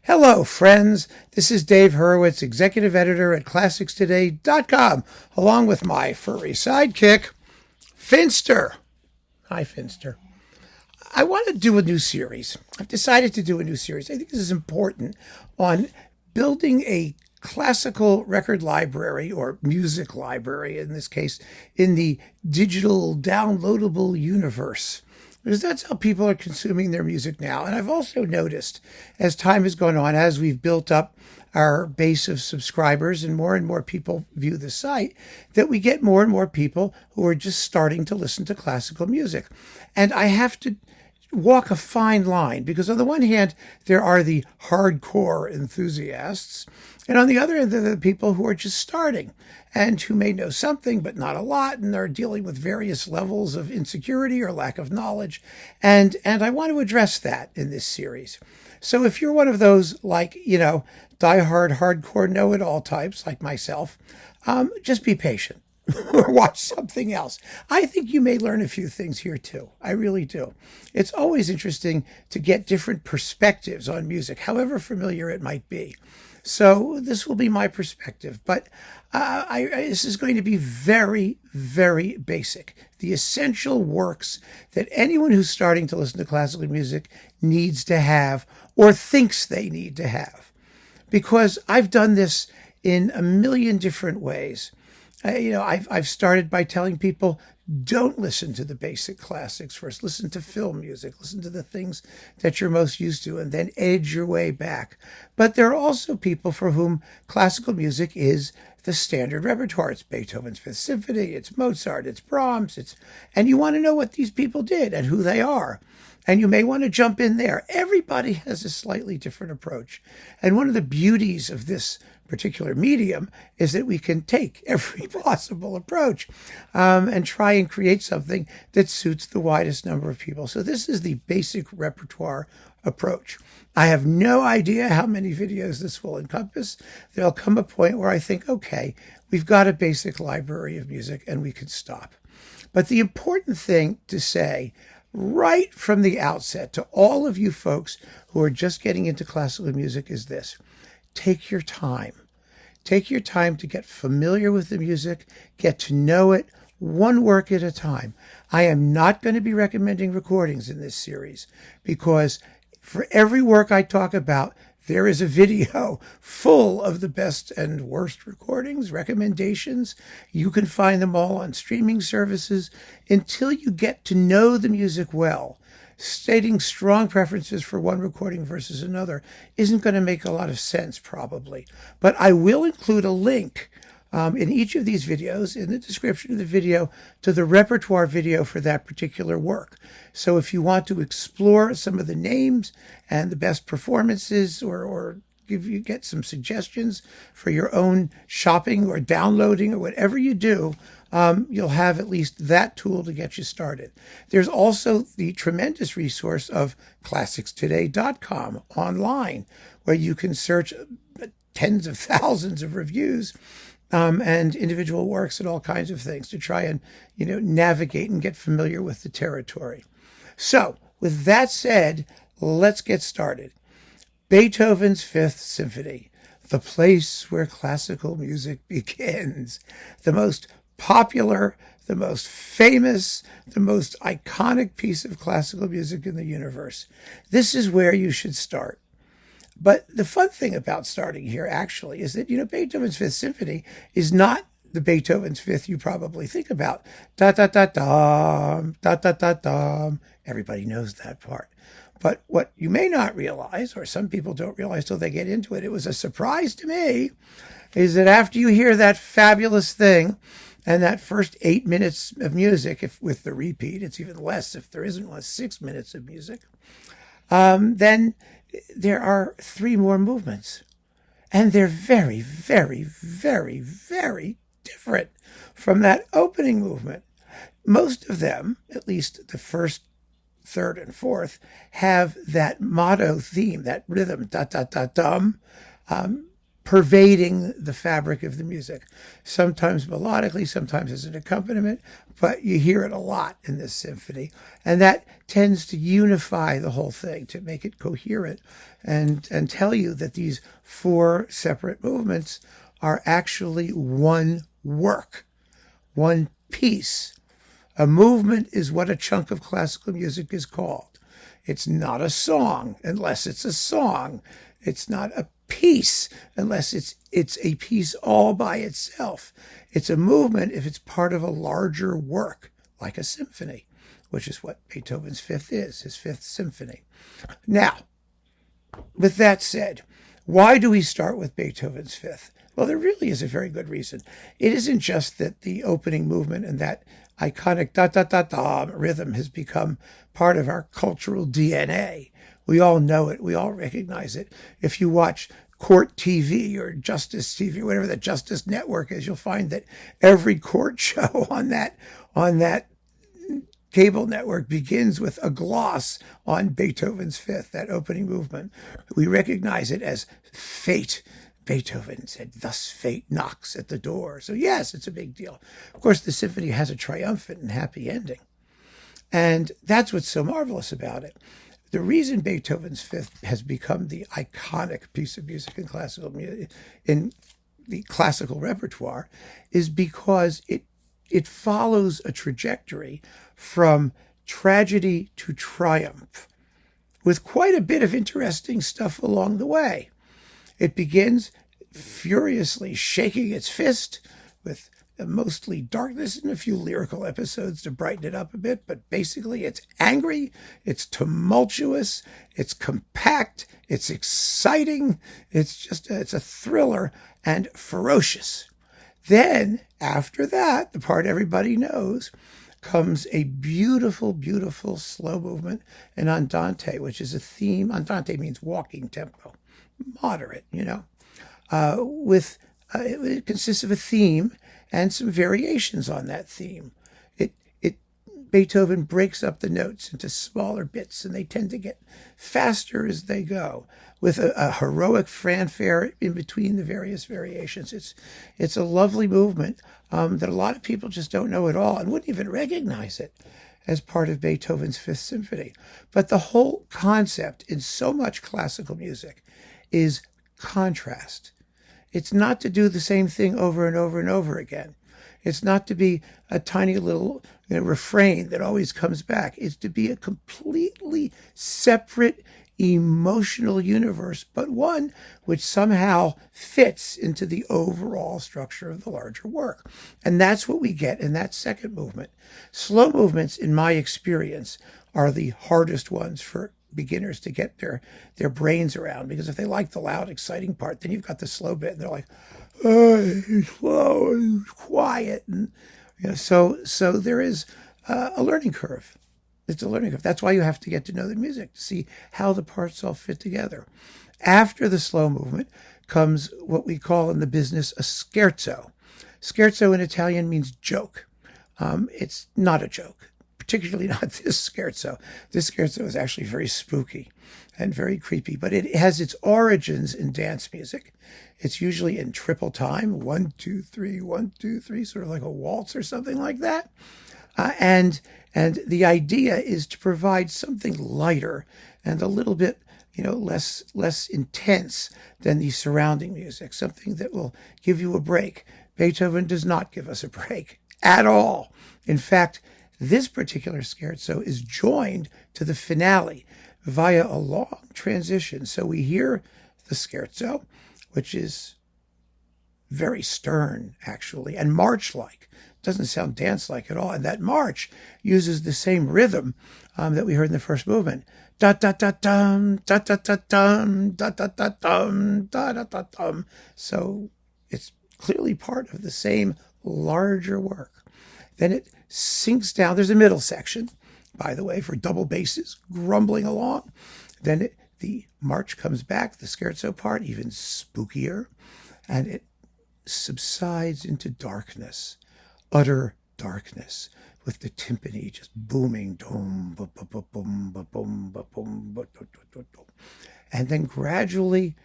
Hello, friends. This is Dave Hurwitz, executive editor at ClassicsToday.com, along with my furry sidekick, Finster. Hi, Finster. I want to do a new series. I've decided to do a new series. I think this is important on building a classical record library, or music library in this case, in the digital downloadable universe. Because that's how people are consuming their music now. And I've also noticed, as time has gone on, as we've built up our base of subscribers and more people view the site, that we get more and more people who are just starting to listen to classical music. And I have to walk a fine line, because on the one hand, there are the hardcore enthusiasts, and on the other end, there are the people who are just starting and who may know something, but not a lot, and are dealing with various levels of insecurity or lack of knowledge. And I want to address that in this series. So if you're one of those, like, diehard, hardcore know-it-all types like myself, just be patient. Or watch something else. I think you may learn a few things here too. I really do. It's always interesting to get different perspectives on music, however familiar it might be. So this will be my perspective, but this is going to be very, very basic. The essential works that anyone who's starting to listen to classical music needs to have, or thinks they need to have. Because I've done this in a million different ways. I've started by telling people, don't listen to the basic classics first. Listen to film music. Listen to the things that you're most used to, and then edge your way back. But there are also people for whom classical music is the standard repertoire. It's Beethoven's Fifth Symphony. It's Mozart. It's Brahms. And you want to know what these people did and who they are. And you may want to jump in there. Everybody has a slightly different approach. And one of the beauties of this particular medium is that we can take every possible approach and try and create something that suits the widest number of people. So this is the basic repertoire approach. I have no idea how many videos this will encompass. There'll come a point where I think, okay, we've got a basic library of music and we can stop. But the important thing to say right from the outset to all of you folks who are just getting into classical music is this: take your time. Take your time to get familiar with the music, get to know it, one work at a time. I am not going to be recommending recordings in this series, because for every work I talk about, there is a video full of the best and worst recordings, recommendations. You can find them all on streaming services. Until you get to know the music well, stating strong preferences for one recording versus another isn't going to make a lot of sense, probably. But I will include a link in each of these videos, in the description of the video, to the repertoire video for that particular work. So if you want to explore some of the names and the best performances, or get some suggestions for your own shopping or downloading or whatever you do, you'll have at least that tool to get you started. There's also the tremendous resource of ClassicsToday.com online, where you can search tens of thousands of reviews and individual works and all kinds of things to try and, navigate and get familiar with the territory. So, with that said, let's get started. Beethoven's Fifth Symphony, the place where classical music begins. The most popular, the most famous, the most iconic piece of classical music in the universe. This is where you should start. But the fun thing about starting here, actually, is that, Beethoven's Fifth Symphony is not the Beethoven's Fifth you probably think about. Da-da-da-dum, da-da-da-dum. Everybody knows that part. But what you may not realize, or some people don't realize till they get into it, it was a surprise to me, is that after you hear that fabulous thing, and that first 8 minutes of music, if with the repeat, it's even less if there isn't 6 minutes of music, then there are 3 more movements. And they're very, very, very, very different from that opening movement. Most of them, at least the first, third, and fourth, have that motto theme, that rhythm, da-da-da-dum, pervading the fabric of the music, sometimes melodically, sometimes as an accompaniment, but you hear it a lot in this symphony. And that tends to unify the whole thing, to make it coherent and tell you that these four separate movements are actually one work, one piece. A movement is what a chunk of classical music is called. It's not a song unless it's a song. It's not a piece unless it's a piece all by itself. It's a movement if it's part of a larger work, like a symphony, which is what Beethoven's Fifth is, his Fifth Symphony. Now, with that said, why do we start with Beethoven's Fifth? Well, there really is a very good reason. It isn't just that the opening movement and that iconic da-da-da-da rhythm has become part of our cultural DNA. We all know it. We all recognize it. If you watch Court TV or Justice TV, whatever the Justice Network is, you'll find that every court show on that cable network begins with a gloss on Beethoven's Fifth, that opening movement. We recognize it as fate. Beethoven said, "Thus fate knocks at the door." So yes, it's a big deal. Of course, the symphony has a triumphant and happy ending. And that's what's so marvelous about it. The reason Beethoven's Fifth has become the iconic piece of music in the classical repertoire is because it follows a trajectory from tragedy to triumph with quite a bit of interesting stuff along the way. It begins furiously shaking its fist with mostly darkness and a few lyrical episodes to brighten it up a bit, but basically it's angry, it's tumultuous, it's compact, it's exciting, it's a thriller and ferocious. Then, after that, the part everybody knows, comes a beautiful, beautiful slow movement, an andante, which is a theme. Andante means walking tempo, moderate, it consists of a theme and some variations on that theme. Beethoven breaks up the notes into smaller bits, and they tend to get faster as they go, with a heroic fanfare in between the various variations. It's a lovely movement that a lot of people just don't know at all and wouldn't even recognize it as part of Beethoven's Fifth Symphony. But the whole concept in so much classical music is contrast. It's not to do the same thing over and over and over again. It's not to be a tiny little refrain that always comes back. It's to be a completely separate emotional universe, but one which somehow fits into the overall structure of the larger work. And that's what we get in that second movement. Slow movements, in my experience, are the hardest ones for beginners to get their brains around, because if they like the loud, exciting part, then you've got the slow bit, and they're like, oh, slow and quiet, and so there is a learning curve. It's a learning curve. That's why you have to get to know the music to see how the parts all fit together. After the slow movement comes what we call in the business a scherzo. Scherzo in Italian means joke. It's not a joke, particularly not this scherzo. This scherzo is actually very spooky and very creepy, but it has its origins in dance music. It's usually in triple time, 1, 2, 3, 1, 2, 3, sort of like a waltz or something like that. And the idea is to provide something lighter and a little bit, less intense than the surrounding music, something that will give you a break. Beethoven does not give us a break at all. In fact, this particular scherzo is joined to the finale via a long transition. So we hear the scherzo, which is very stern, actually, and march-like. Doesn't sound dance-like at all. And that march uses the same rhythm that we heard in the first movement. Da-da-da-dum, da-da-da-dum, da-da-da-dum, da-da-da-dum. So it's clearly part of the same larger work. Then it sinks down. There's a middle section, by the way, for double basses, grumbling along. Then the march comes back, the scherzo part, even spookier, and it subsides into darkness, utter darkness, with the timpani just booming, dum, ba, ba, ba, boom, ba, boom, ba, boom, ba, do, do, do, do. And then gradually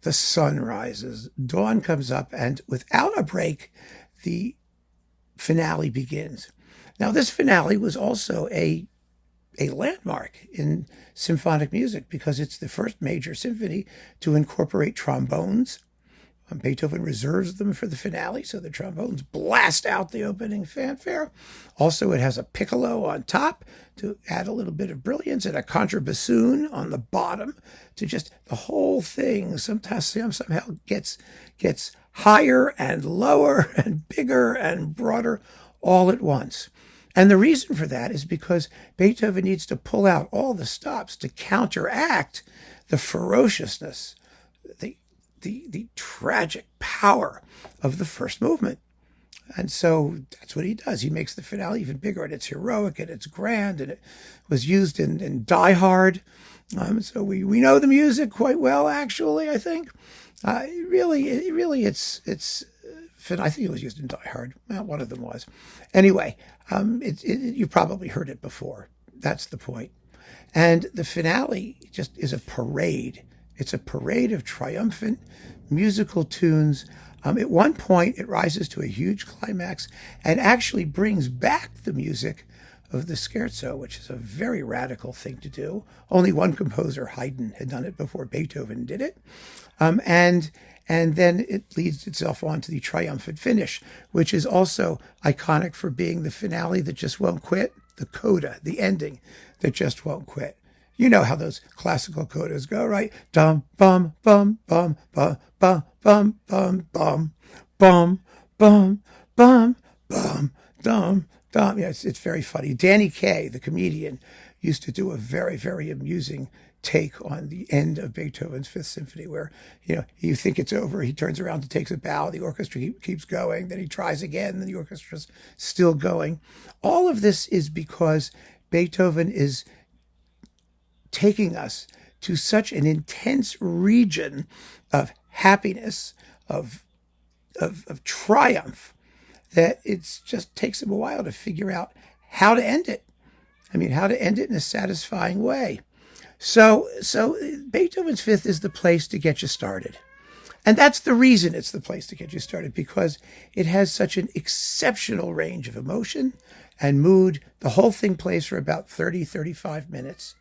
the sun rises, dawn comes up, and without a break, the finale begins. Now, this finale was also a landmark in symphonic music because it's the first major symphony to incorporate trombones. Beethoven reserves them for the finale, so the trombones blast out the opening fanfare. Also, it has a piccolo on top to add a little bit of brilliance and a contrabassoon on the bottom to just the whole thing somehow gets higher and lower and bigger and broader all at once. And the reason for that is because Beethoven needs to pull out all the stops to counteract the ferociousness, the tragic power of the first movement. And so that's what he does. He makes the finale even bigger, and it's heroic, and it's grand, and it was used in Die Hard. So we know the music quite well, actually, I think. I think it was used in Die Hard. Well, one of them was. Anyway, you probably heard it before. That's the point. And the finale just is a parade. It's a parade of triumphant musical tunes. At one point, it rises to a huge climax and actually brings back the music of the Scherzo, which is a very radical thing to do. Only one composer, Haydn, had done it before Beethoven did it. And then it leads itself on to the triumphant finish, which is also iconic for being the finale that just won't quit, the coda, the ending that just won't quit. You know how those classical codas go, right? Dum, bum, bum, bum, bum, bum, bum, bum, bum, bum, bum, bum, bum, dum, dum. Yeah, it's very funny. Danny Kaye, the comedian, used to do a very, very amusing take on the end of Beethoven's Fifth Symphony, where you think it's over, he turns around and takes a bow, the orchestra keeps going, then he tries again, then the orchestra's still going. All of this is because Beethoven is taking us to such an intense region of happiness, of triumph, that it just takes him a while to figure out how to end it. I mean, how to end it in a satisfying way. So Beethoven's Fifth is the place to get you started. And that's the reason it's the place to get you started, because it has such an exceptional range of emotion and mood. The whole thing plays for about 35 minutes.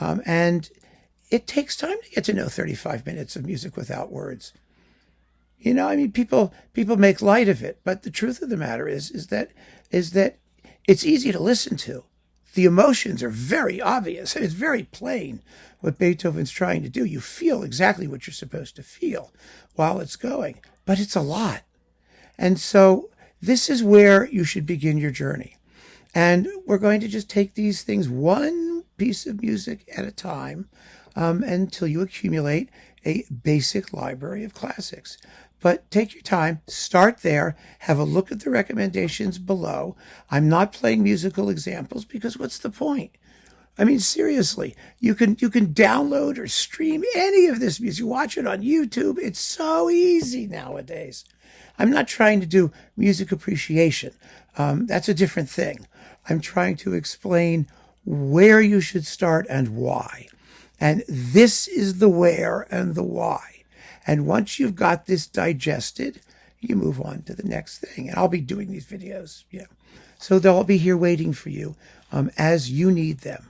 And it takes time to get to know 35 minutes of music without words. People make light of it, but the truth of the matter is that it's easy to listen to. The emotions are very obvious. It's very plain what Beethoven's trying to do. You feel exactly what you're supposed to feel while it's going, but it's a lot. And so this is where you should begin your journey. And we're going to just take these things one piece of music at a time until you accumulate a basic library of classics. But take your time, start there, have a look at the recommendations below. I'm not playing musical examples because what's the point? I mean, seriously, you can download or stream any of this music. Watch it on YouTube. It's so easy nowadays. I'm not trying to do music appreciation. That's a different thing. I'm trying to explain where you should start and why. And this is the where and the why. And once you've got this digested, you move on to the next thing. And I'll be doing these videos, so they'll all be here waiting for you as you need them.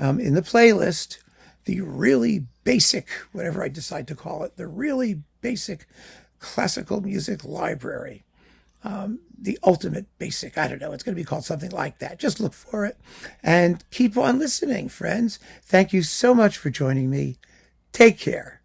In the playlist, the really basic, whatever I decide to call it, the really basic classical music library, the ultimate basic, I don't know, it's going to be called something like that. Just look for it and keep on listening, friends. Thank you so much for joining me. Take care.